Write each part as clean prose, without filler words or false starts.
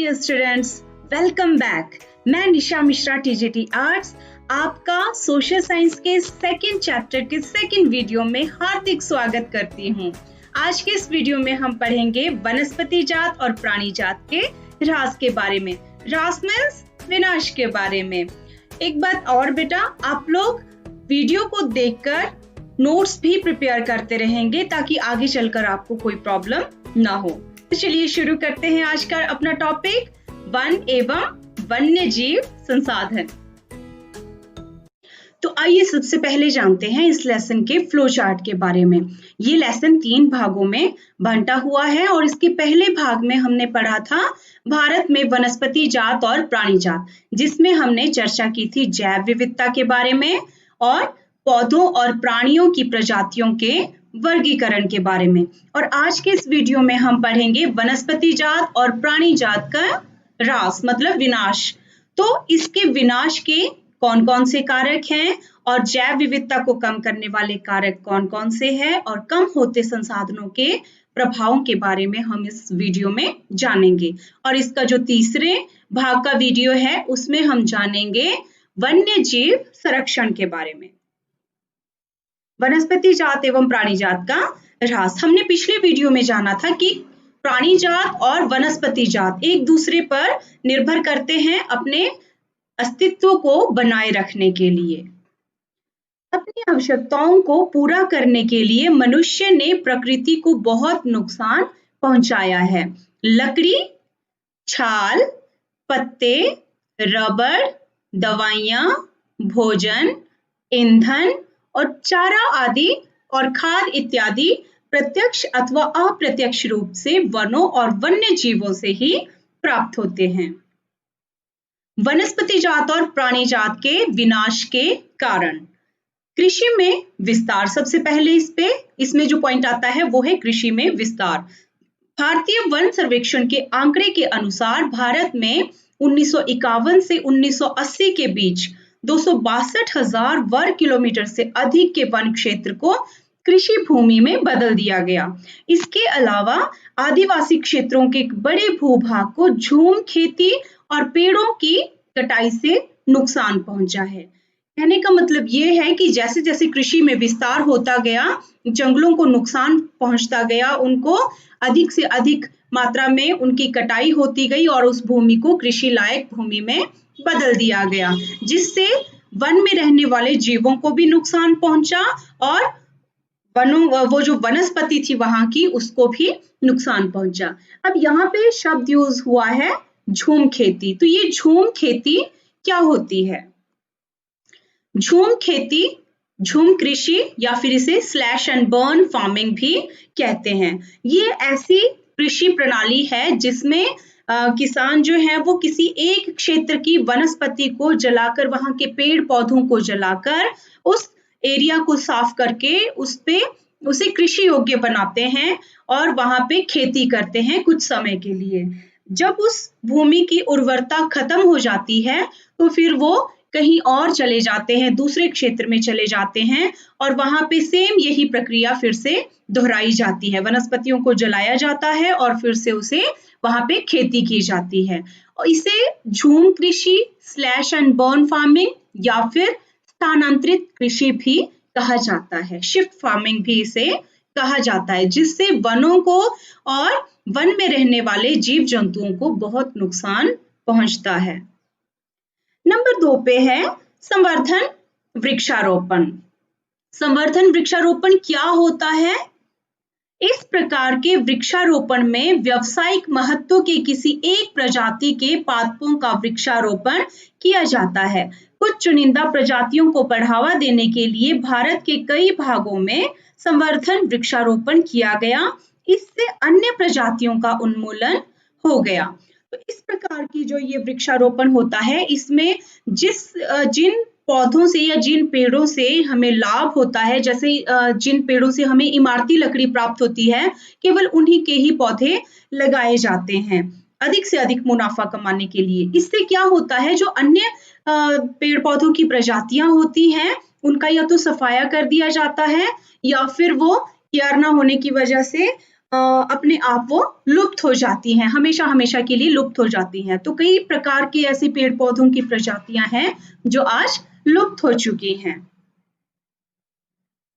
Dear students, welcome back. मैं निशा Mishra TGT arts आपका social science के सेकंड चैप्टर के सेकंड वीडियो में हार्दिक स्वागत करती हूँ। आज के इस वीडियो में हम पढ़ेंगे वनस्पति जात और प्राणी जात के ह्रास के बारे में। ह्रास मीन्स विनाश के बारे में। एक बात और बेटा, आप लोग वीडियो को देखकर नोट्स भी प्रिपेयर करते रहेंगे ताकि आगे चलकर आपको कोई प्रॉब्लम ना हो। तो चलिए शुरू करते हैं आज का अपना टॉपिक, वन एवं वन्य जीव संसाधन। तो आइए सबसे पहले जानते हैं इस लेसन के फ्लो चार्ट के बारे में। ये लेसन 3 भागों में बंटा हुआ है और इसके पहले भाग में हमने पढ़ा था भारत में वनस्पति जात और प्राणी जात, जिसमें हमने चर्चा की थी जैव विविधता के बारे में और पौधों और प्राणियों की प्रजातियों के वर्गीकरण के बारे में। और आज के इस वीडियो में हम पढ़ेंगे वनस्पति जात और प्राणी जात का ह्रास मतलब विनाश। तो इसके विनाश के कौन कौन से कारक हैं और जैव विविधता को कम करने वाले कारक कौन कौन से हैं और कम होते संसाधनों के प्रभावों के बारे में हम इस वीडियो में जानेंगे। और इसका जो तीसरे भाग का वीडियो है उसमें हम जानेंगे वन्य जीव संरक्षण के बारे में। वनस्पति जात एवं प्राणी जात का ह्रास। हमने पिछले वीडियो में जाना था कि प्राणी जात और वनस्पति जात एक दूसरे पर निर्भर करते हैं अपने अस्तित्व को बनाए रखने के लिए। अपनी आवश्यकताओं को पूरा करने के लिए मनुष्य ने प्रकृति को बहुत नुकसान पहुंचाया है। लकड़ी, छाल, पत्ते, रबर, दवाइयां, भोजन, ईंधन और चारा आदि और खाद इत्यादि प्रत्यक्ष अथवा अप्रत्यक्ष रूप से वनों और वन्य जीवों से ही प्राप्त होते हैं। वनस्पति जात और प्राणी जात के विनाश के कारण। कृषि में विस्तार। सबसे पहले इसमें जो पॉइंट आता है वो है कृषि में विस्तार। भारतीय वन सर्वेक्षण के आंकड़े के अनुसार भारत में 1951 से 1980 के बीच 262,000 वर्ग किलोमीटर से अधिक के वन क्षेत्र को कृषि भूमि में बदल दिया गया। इसके अलावा आदिवासी क्षेत्रों के बड़े भूभाग को झूम खेती और पेड़ों की कटाई से नुकसान पहुंचा है। कहने का मतलब ये है कि जैसे जैसे कृषि में विस्तार होता गया, जंगलों को नुकसान पहुंचता गया, उनको अधिक से अधिक मात्रा में उनकी कटाई होती गई और उस भूमि को कृषि लायक भूमि में बदल दिया गया, जिससे वन में रहने वाले जीवों को भी नुकसान पहुंचा और वो जो वनस्पति थी वहां की उसको भी नुकसान पहुंचा। अब यहाँ पे शब्द यूज हुआ है झूम खेती। तो ये झूम खेती क्या होती है? झूम खेती, झूम कृषि या फिर इसे स्लैश एंड बर्न फार्मिंग भी कहते हैं। ये ऐसी कृषि प्रणाली है जिसमें किसान जो है वो किसी एक क्षेत्र की वनस्पति को जलाकर, वहां के पेड़ पौधों को जलाकर उस एरिया को साफ करके उसे कृषि योग्य बनाते हैं और वहां पे खेती करते हैं कुछ समय के लिए। जब उस भूमि की उर्वरता खत्म हो जाती है तो फिर वो कहीं और चले जाते हैं, दूसरे क्षेत्र में चले जाते हैं और वहां पे सेम यही प्रक्रिया फिर से दोहराई जाती है। वनस्पतियों को जलाया जाता है और फिर से उसे वहां पे खेती की जाती है। और इसे झूम कृषि, स्लैश एंड बर्न फार्मिंग या फिर स्थानांतरित कृषि भी कहा जाता है। शिफ्ट फार्मिंग भी इसे कहा जाता है, जिससे वनों को और वन में रहने वाले जीव जंतुओं को बहुत नुकसान पहुंचता है। नंबर 2 पे है संवर्धन वृक्षारोपण। संवर्धन वृक्षारोपण क्या होता है? इस प्रकार के वृक्षारोपण में व्यावसायिक महत्व के किसी एक प्रजाति के पादपों का वृक्षारोपण किया जाता है। कुछ चुनिंदा प्रजातियों को बढ़ावा देने के लिए भारत के कई भागों में संवर्धन वृक्षारोपण किया गया। इससे अन्य प्रजातियों का उन्मूलन हो गया। तो इस प्रकार की जो ये वृक्षारोपण होता है, इसमें जिन पौधों से या जिन पेड़ों से हमें लाभ होता है, जैसे जिन पेड़ों से हमें इमारती लकड़ी प्राप्त होती है, केवल उन्हीं के ही पौधे लगाए जाते हैं अधिक से अधिक मुनाफा कमाने के लिए। इससे क्या होता है, जो अन्य पेड़ पौधों की प्रजातियां होती हैं उनका या तो सफाया कर दिया जाता है या फिर वो केयर न होने की वजह से अपने आप वो लुप्त हो जाती हैं, हमेशा हमेशा के लिए लुप्त हो जाती हैं। तो कई प्रकार के ऐसे पेड़ पौधों की प्रजातियां हैं जो आज लुप्त हो चुकी हैं।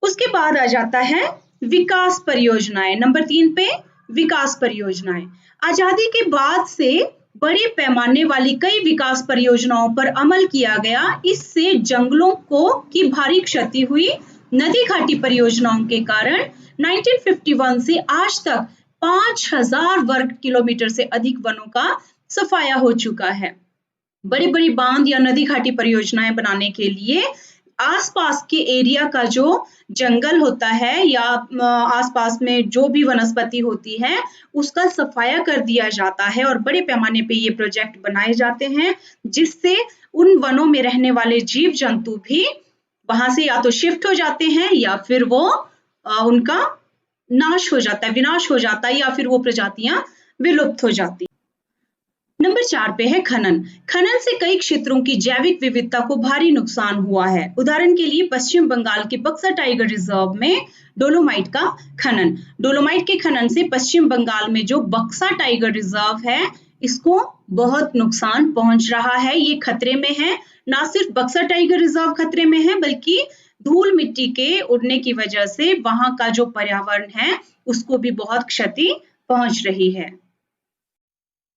उसके बाद आ जाता है विकास परियोजनाएं। नंबर 3 पे विकास परियोजनाएं। आजादी के बाद से बड़े पैमाने वाली कई विकास परियोजनाओं पर अमल किया गया। इससे जंगलों की भारी क्षति हुई। नदी घाटी परियोजनाओं के कारण 1951 से आज तक 5000 वर्ग किलोमीटर से अधिक वनों का सफाया हो चुका है। बड़ी बड़ी बांध या नदी घाटी परियोजनाएं बनाने के लिए आसपास के एरिया का जो जंगल होता है या आसपास में जो भी वनस्पति होती है उसका सफाया कर दिया जाता है और बड़े पैमाने पे ये प्रोजेक्ट बनाए जाते हैं, जिससे उन वनों में रहने वाले जीव जंतु भी वहां से या तो शिफ्ट हो जाते हैं या फिर वो उनका नाश हो जाता है, विनाश हो जाता है, या फिर वो प्रजातियां विलुप्त हो जाती। नंबर 4 पे है खनन। खनन से कई क्षेत्रों की जैविक विविधता को भारी नुकसान हुआ है। उदाहरण के लिए पश्चिम बंगाल के बक्सा टाइगर रिजर्व में डोलोमाइट का खनन। डोलोमाइट के खनन से पश्चिम बंगाल में जो बक्सा टाइगर रिजर्व है इसको बहुत नुकसान पहुंच रहा है। ये खतरे में है। ना सिर्फ बक्सा टाइगर रिजर्व खतरे में है बल्कि धूल मिट्टी के उड़ने की वजह से वहां का जो पर्यावरण है उसको भी बहुत क्षति पहुंच रही है।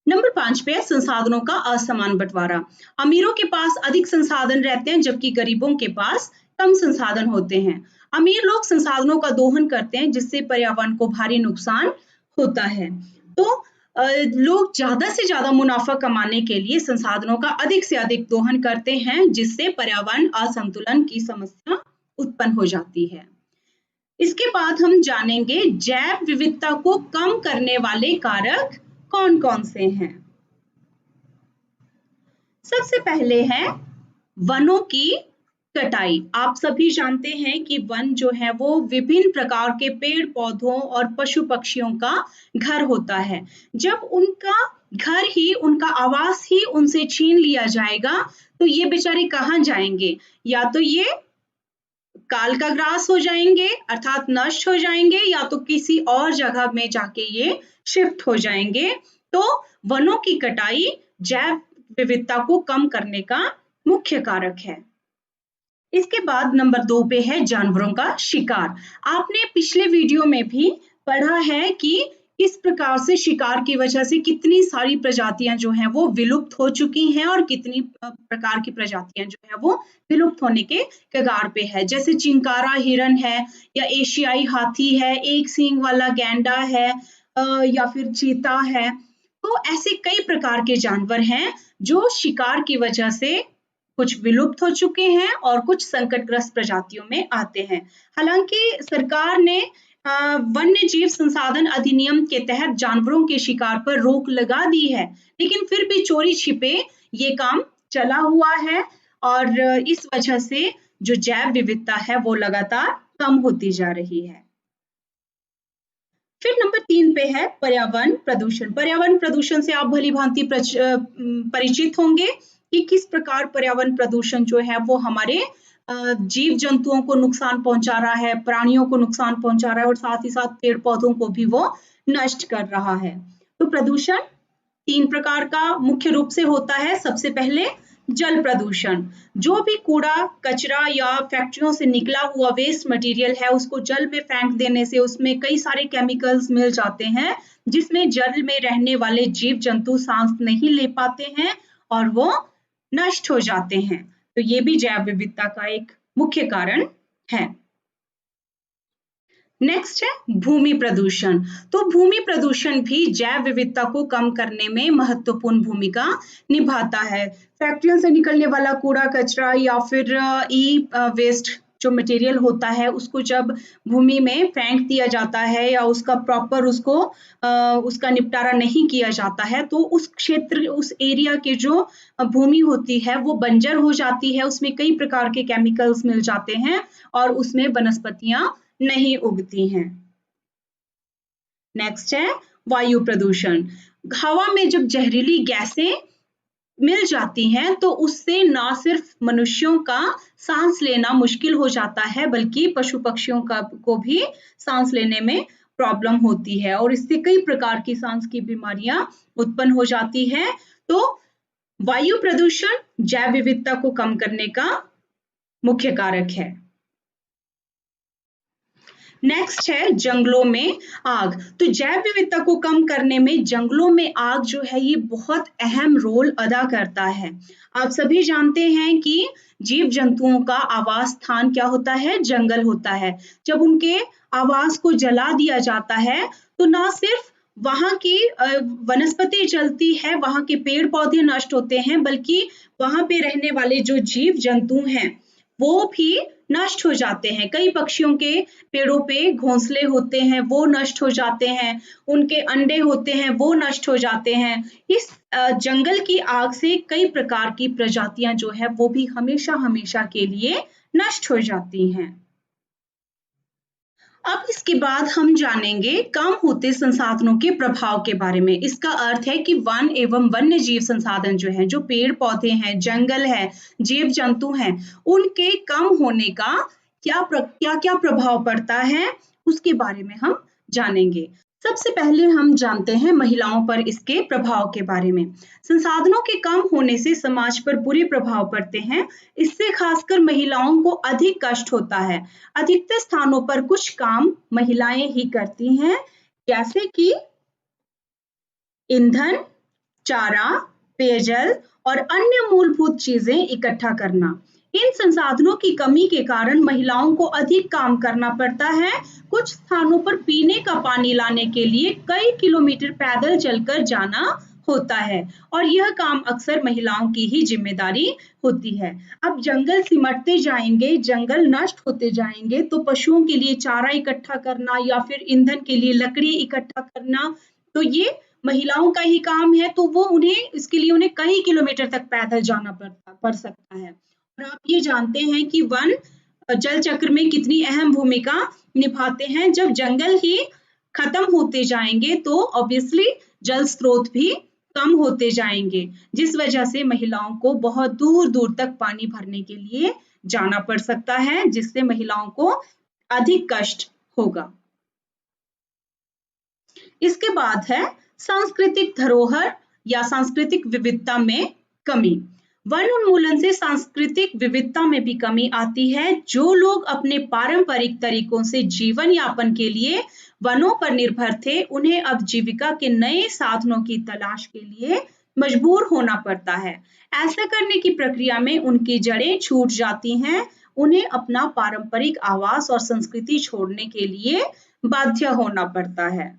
नंबर 5 पे है संसाधनों का असमान बंटवारा। अमीरों के पास अधिक संसाधन रहते हैं जबकि गरीबों के पास कम संसाधन होते हैं। अमीर लोग संसाधनों का दोहन करते हैं जिससे पर्यावरण को भारी नुकसान होता है। तो लोग ज्यादा से ज्यादा मुनाफा कमाने के लिए संसाधनों का अधिक से अधिक दोहन करते हैं जिससे पर्यावरण असंतुलन की समस्या उत्पन्न हो जाती है। इसके बाद हम जानेंगे जैव विविधता को कम करने वाले कारक कौन कौन से हैं। सबसे पहले है वनों की कटाई। आप सभी जानते हैं कि वन जो है वो विभिन्न प्रकार के पेड़ पौधों और पशु पक्षियों का घर होता है। जब उनका घर ही, उनका आवास ही उनसे छीन लिया जाएगा तो ये बेचारे कहाँ जाएंगे? या तो ये काल का ग्रास हो जाएंगे अर्थात नष्ट हो जाएंगे, या तो किसी और जगह में जाके ये शिफ्ट हो जाएंगे। तो वनों की कटाई जैव विविधता को कम करने का मुख्य कारक है। इसके बाद नंबर 2 पे है जानवरों का शिकार। आपने पिछले वीडियो में भी पढ़ा है कि इस प्रकार से शिकार की वजह से कितनी सारी प्रजातियां जो हैं वो विलुप्त हो चुकी हैं और कितनी प्रकार की प्रजातियां जो है वो विलुप्त होने के कगार पे है। जैसे चिंकारा हिरन है या एशियाई हाथी है, एक सींग वाला गैंडा है या फिर चीता है। तो ऐसे कई प्रकार के जानवर हैं जो शिकार की वजह से कुछ विलुप्त हो चुके हैं और कुछ संकटग्रस्त प्रजातियों में आते हैं। हालांकि सरकार ने वन्य जीव संसाधन अधिनियम के तहत जानवरों के शिकार पर रोक लगा दी है, लेकिन फिर भी चोरी छिपे ये काम चला हुआ है और इस वजह से जो जैव विविधता है वो लगातार कम होती जा रही है। फिर नंबर 3 पे है पर्यावरण प्रदूषण। पर्यावरण प्रदूषण से आप भली भांति परिचित होंगे कि किस प्रकार पर्यावरण प्रदूषण जो है वो हमारे जीव जंतुओं को नुकसान पहुंचा रहा है, प्राणियों को नुकसान पहुंचा रहा है और साथ ही साथ पेड़ पौधों को भी वो नष्ट कर रहा है। तो प्रदूषण 3 प्रकार का मुख्य रूप से होता है। सबसे पहले जल प्रदूषण। जो भी कूड़ा कचरा या फैक्ट्रियों से निकला हुआ वेस्ट मटेरियल है उसको जल में फेंक देने से उसमें कई सारे केमिकल्स मिल जाते हैं जिसमें जल में रहने वाले जीव जंतु सांस नहीं ले पाते हैं और वो नष्ट हो जाते हैं। तो ये भी जैव विविधता का एक मुख्य कारण है। नेक्स्ट है भूमि प्रदूषण। तो भूमि प्रदूषण भी जैव विविधता को कम करने में महत्वपूर्ण भूमिका निभाता है। फैक्ट्रियों से निकलने वाला कूड़ा कचरा या फिर ई वेस्ट जो मटेरियल होता है उसको जब भूमि में फेंक दिया जाता है या उसका प्रॉपर उसका निपटारा नहीं किया जाता है तो उस क्षेत्र, उस एरिया के जो भूमि होती है वो बंजर हो जाती है। उसमें कई प्रकार के केमिकल्स मिल जाते हैं और उसमें वनस्पतियां नहीं उगती हैं। नेक्स्ट है वायु प्रदूषण। हवा में जब जहरीली गैसें मिल जाती हैं तो उससे ना सिर्फ मनुष्यों का सांस लेना मुश्किल हो जाता है बल्कि पशु पक्षियों को भी सांस लेने में प्रॉब्लम होती है और इससे कई प्रकार की सांस की बीमारियां उत्पन्न हो जाती है। तो वायु प्रदूषण जैव विविधता को कम करने का मुख्य कारक है। नेक्स्ट है जंगलों में आग। तो जैव विविधता को कम करने में जंगलों में आग जो है ये बहुत अहम रोल अदा करता है। आप सभी जानते हैं कि जीव जंतुओं का आवास स्थान क्या होता है? जंगल होता है। जब उनके आवास को जला दिया जाता है तो ना सिर्फ वहां की वनस्पति जलती है, वहां के पेड़ पौधे नष्ट होते हैं, बल्कि वहां पे रहने वाले जो जीव जंतु हैं वो भी नष्ट हो जाते हैं। कई पक्षियों के पेड़ों पे घोंसले होते हैं वो नष्ट हो जाते हैं, उनके अंडे होते हैं वो नष्ट हो जाते हैं। इस जंगल की आग से कई प्रकार की प्रजातियां जो है वो भी हमेशा हमेशा के लिए नष्ट हो जाती हैं। अब इसके बाद हम जानेंगे कम होते संसाधनों के प्रभाव के बारे में। इसका अर्थ है कि वन एवं वन्य जीव संसाधन जो है, जो पेड़ पौधे हैं, जंगल है, जीव जंतु हैं, उनके कम होने का क्या प्रभाव पड़ता है उसके बारे में हम जानेंगे। सबसे पहले हम जानते हैं महिलाओं पर इसके प्रभाव के बारे में। संसाधनों के कम होने से समाज पर बुरे प्रभाव पड़ते हैं। इससे खासकर महिलाओं को अधिक कष्ट होता है। अधिकतर स्थानों पर कुछ काम महिलाएं ही करती हैं, जैसे कि ईंधन, चारा, पेयजल और अन्य मूलभूत चीजें इकट्ठा करना। इन संसाधनों की कमी के कारण महिलाओं को अधिक काम करना पड़ता है। कुछ स्थानों पर पीने का पानी लाने के लिए कई किलोमीटर पैदल चलकर जाना होता है और यह काम अक्सर महिलाओं की ही जिम्मेदारी होती है। अब जंगल सिमटते जाएंगे, जंगल नष्ट होते जाएंगे तो पशुओं के लिए चारा इकट्ठा करना या फिर ईंधन के लिए लकड़ी इकट्ठा करना, तो ये महिलाओं का ही काम है। तो वो इसके लिए उन्हें कई किलोमीटर तक पैदल जाना पड़ सकता है। और आप ये जानते हैं कि वन जल चक्र में कितनी अहम भूमिका निभाते हैं। जब जंगल ही खत्म होते जाएंगे तो ऑब्वियसली जल स्रोत भी कम होते जाएंगे, जिस वजह से महिलाओं को बहुत दूर दूर तक पानी भरने के लिए जाना पड़ सकता है, जिससे महिलाओं को अधिक कष्ट होगा। इसके बाद है सांस्कृतिक धरोहर या सांस्कृतिक विविधता में कमी। वन उन्मूलन से सांस्कृतिक विविधता में भी कमी आती है। जो लोग अपने पारंपरिक तरीकों से जीवन यापन के लिए वनों पर निर्भर थे, उन्हें अब जीविका के नए साधनों की तलाश के लिए मजबूर होना पड़ता है। ऐसा करने की प्रक्रिया में उनकी जड़ें छूट जाती हैं। उन्हें अपना पारंपरिक आवास और संस्कृति छोड़ने के लिए बाध्य होना पड़ता है।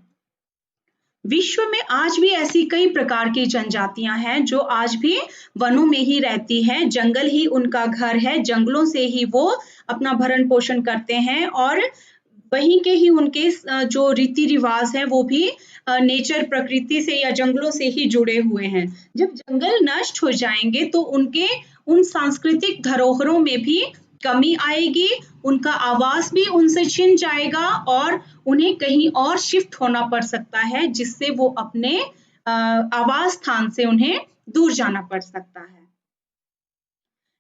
विश्व में आज भी ऐसी कई प्रकार की जनजातियां हैं जो आज भी वनों में ही रहती हैं। जंगल ही उनका घर है, जंगलों से ही वो अपना भरण पोषण करते हैं और वहीं के ही उनके जो रीति रिवाज है वो भी नेचर, प्रकृति से या जंगलों से ही जुड़े हुए हैं। जब जंगल नष्ट हो जाएंगे तो उनके उन सांस्कृतिक धरोहरों में भी कमी आएगी, उनका आवास भी उनसे छिन जाएगा और उन्हें कहीं और शिफ्ट होना पड़ सकता है, जिससे वो अपने आवास स्थान से उन्हें दूर जाना पड़ सकता है।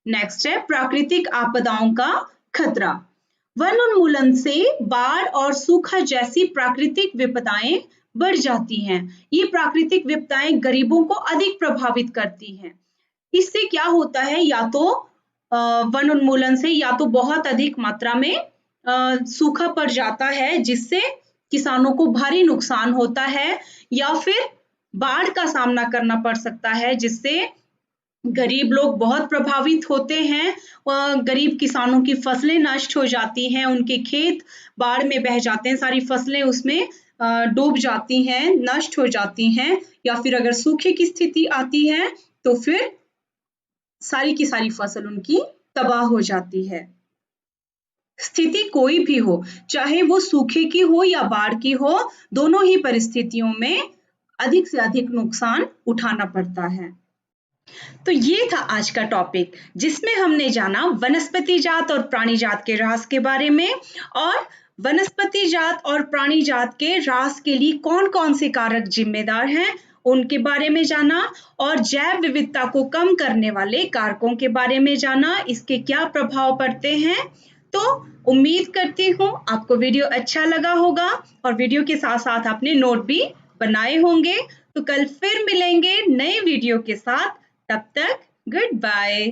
नेक्स्ट है प्राकृतिक आपदाओं का खतरा। वन उन्मूलन से बाढ़ और सूखा जैसी प्राकृतिक विपदाएं बढ़ जाती हैं। ये प्राकृतिक विपदाएं गरीबों को अधिक प्रभावित करती हैं। इससे क्या होता है, या तो वन उन्मूलन से या तो बहुत अधिक मात्रा में सूखा पड़ जाता है, जिससे किसानों को भारी नुकसान होता है, या फिर बाढ़ का सामना करना पड़ सकता है, जिससे गरीब लोग बहुत प्रभावित होते हैं। गरीब किसानों की फसलें नष्ट हो जाती हैं, उनके खेत बाढ़ में बह जाते हैं, सारी फसलें उसमें डूब जाती हैं, नष्ट हो जाती हैं, या फिर अगर सूखे की स्थिति आती है तो फिर सारी की सारी फसल उनकी तबाह हो जाती है। स्थिति कोई भी हो, चाहे वो सूखे की हो या बाढ़ की हो, दोनों ही परिस्थितियों में अधिक से अधिक नुकसान उठाना पड़ता है। तो ये था आज का टॉपिक, जिसमें हमने जाना वनस्पति जात और प्राणी जात के ह्रास के बारे में, और वनस्पति जात और प्राणी जात के ह्रास के लिए कौन कौन से कारक जिम्मेदार हैं उनके बारे में जाना, और जैव विविधता को कम करने वाले कारकों के बारे में जाना, इसके क्या प्रभाव पड़ते हैं। तो उम्मीद करती हूँ आपको वीडियो अच्छा लगा होगा और वीडियो के साथ साथ आपने नोट भी बनाए होंगे। तो कल फिर मिलेंगे नए वीडियो के साथ, तब तक गुड बाय।